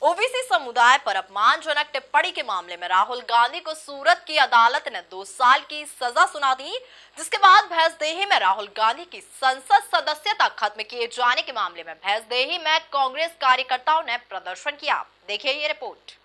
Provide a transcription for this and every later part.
OBC समुदाय पर अपमानजनक टिप्पणी के मामले में राहुल गांधी को सूरत की अदालत ने 2 साल की सजा सुना दी, जिसके बाद भैंसदेही में राहुल गांधी की संसद सदस्यता खत्म किए जाने के मामले में भैंसदेही में कांग्रेस कार्यकर्ताओं ने प्रदर्शन किया। देखिए ये रिपोर्ट।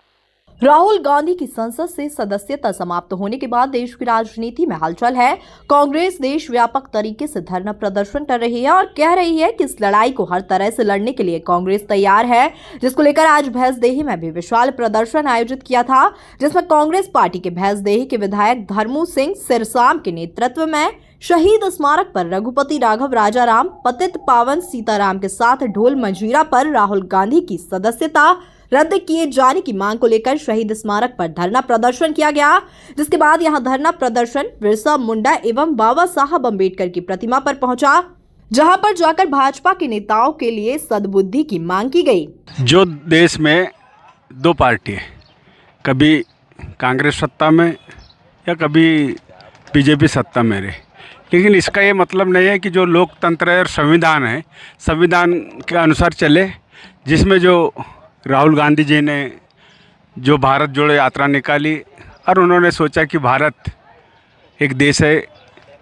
राहुल गांधी की संसद से सदस्यता समाप्त होने के बाद देश की राजनीति में हलचल है। कांग्रेस देश व्यापक तरीके से धरना प्रदर्शन कर रही है और कह रही है कि इस लड़ाई को हर तरह से लड़ने के लिए कांग्रेस तैयार है, जिसको लेकर आज भैंसदेही में भी विशाल प्रदर्शन आयोजित किया था, जिसमें कांग्रेस पार्टी के भैंसदेही के विधायक धर्मू सिंह सिरसाम के नेतृत्व में शहीद स्मारक पर रघुपति राघव राजाराम, पतित पावन सीताराम के साथ ढोल मंजीरा पर राहुल गांधी की सदस्यता रद्द किए जाने की मांग को लेकर शहीद स्मारक पर धरना प्रदर्शन किया गया, जिसके बाद यहां धरना प्रदर्शन बिरसा मुंडा एवं बाबा साहब अम्बेडकर की प्रतिमा पर पहुंचा, जहां पर जाकर भाजपा के नेताओं के लिए सद्बुद्धि की मांग की गई। जो देश में 2 पार्टी है, कभी कांग्रेस सत्ता में या कभी बीजेपी सत्ता में रहे, लेकिन इसका ये मतलब नहीं है कि जो लोकतंत्र और संविधान है, संविधान के अनुसार चले, जिसमें जो राहुल गांधी जी ने जो भारत जोड़ो यात्रा निकाली और उन्होंने सोचा कि भारत एक देश है,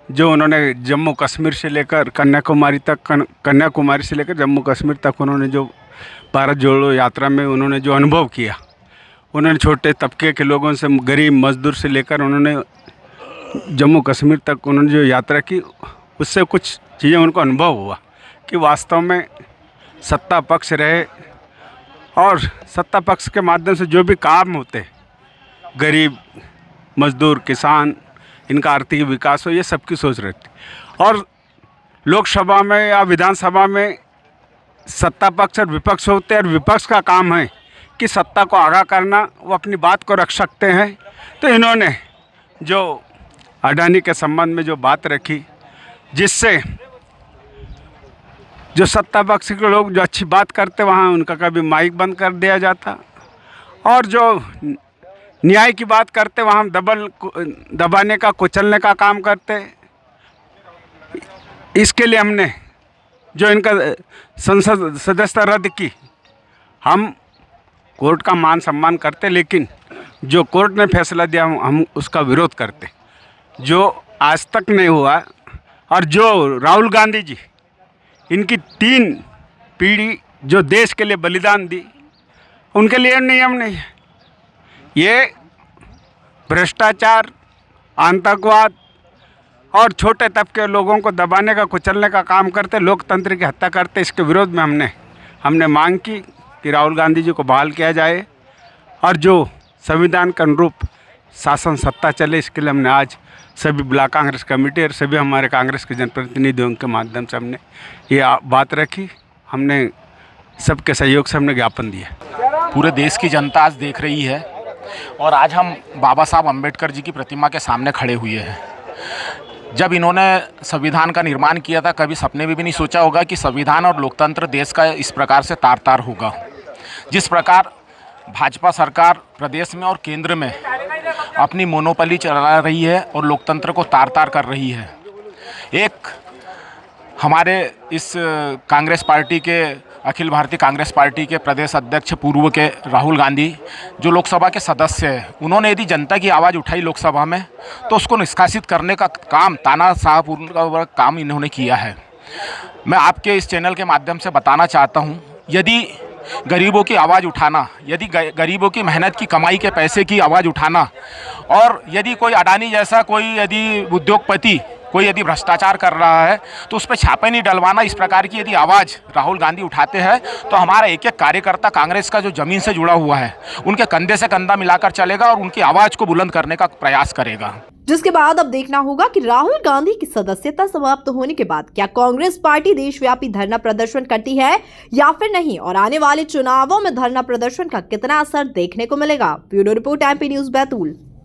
जो उन्होंने जम्मू कश्मीर से लेकर कन्याकुमारी तक, कन्याकुमारी से लेकर जम्मू कश्मीर तक उन्होंने जो भारत जोड़ो यात्रा में उन्होंने जो अनुभव किया, उन्होंने छोटे तबके के लोगों से, गरीब मजदूर से लेकर उन्होंने जम्मू कश्मीर तक उन्होंने जो यात्रा की, उससे कुछ चीज़ें उनको अनुभव हुआ कि वास्तव में सत्ता पक्ष रहे और सत्ता पक्ष के माध्यम से जो भी काम होते, गरीब मजदूर किसान, इनका आर्थिक विकास हो, ये सबकी सोच रहती। और लोकसभा में या विधानसभा में सत्ता पक्ष और विपक्ष होते हैं, और विपक्ष का काम है कि सत्ता को आगाह करना, वो अपनी बात को रख सकते हैं। तो इन्होंने जो अडानी के संबंध में जो बात रखी, जिससे जो सत्ता पक्ष के लोग जो अच्छी बात करते, वहाँ उनका कभी माइक बंद कर दिया जाता, और जो न्याय की बात करते, वहाँ दबाने का, कुचलने का काम करते। इसके लिए हमने जो इनका संसद सदस्यता रद्द की, हम कोर्ट का मान सम्मान करते, लेकिन जो कोर्ट ने फैसला दिया हम उसका विरोध करते, जो आज तक नहीं हुआ। और जो राहुल गांधी जी, इनकी 3 पीढ़ी जो देश के लिए बलिदान दी, उनके लिए नियम नहीं है। ये भ्रष्टाचार, आतंकवाद और छोटे तबके लोगों को दबाने का, कुचलने का काम करते, लोकतंत्र की हत्या करते। इसके विरोध में हमने मांग की कि राहुल गांधी जी को बहाल किया जाए और जो संविधान के अनुरूप शासन सत्ता चले, इसके लिए हमने आज सभी ब्लॉक कांग्रेस कमेटी और सभी हमारे कांग्रेस के जनप्रतिनिधियों के माध्यम से हमने ये बात रखी। हमने सबके सहयोग से हमने ज्ञापन दिया। पूरे देश की जनता आज देख रही है और आज हम बाबा साहब अम्बेडकर जी की प्रतिमा के सामने खड़े हुए हैं। जब इन्होंने संविधान का निर्माण किया था, कभी सपने में भी नहीं सोचा होगा कि संविधान और लोकतंत्र देश का इस प्रकार से तार तार होगा। जिस प्रकार भाजपा सरकार प्रदेश में और केंद्र में अपनी मोनोपोली चला रही है और लोकतंत्र को तार तार कर रही है। एक हमारे इस कांग्रेस पार्टी के, अखिल भारतीय कांग्रेस पार्टी के प्रदेश अध्यक्ष पूर्व के राहुल गांधी, जो लोकसभा के सदस्य हैं, उन्होंने यदि जनता की आवाज़ उठाई लोकसभा में, तो उसको निष्कासित करने का काम, तानाशाहपूर्ण काम इन्होंने किया है। मैं आपके इस चैनल के माध्यम से बताना चाहता हूँ, यदि गरीबों की आवाज़ उठाना, यदि गरीबों की मेहनत की कमाई के पैसे की आवाज़ उठाना, और यदि कोई अडानी जैसा कोई यदि उद्योगपति कोई यदि भ्रष्टाचार कर रहा है, तो उस पर छापे नहीं डलवाना, इस प्रकार की यदि आवाज़ राहुल गांधी उठाते हैं, तो हमारा एक एक कार्यकर्ता कांग्रेस का जो ज़मीन से जुड़ा हुआ है, उनके कंधे से कंधा मिलाकर चलेगा और उनकी आवाज़ को बुलंद करने का प्रयास करेगा। जिसके बाद अब देखना होगा कि राहुल गांधी की सदस्यता समाप्त होने के बाद क्या कांग्रेस पार्टी देशव्यापी धरना प्रदर्शन करती है या फिर नहीं, और आने वाले चुनावों में धरना प्रदर्शन का कितना असर देखने को मिलेगा। Bureau report, MP news Betul.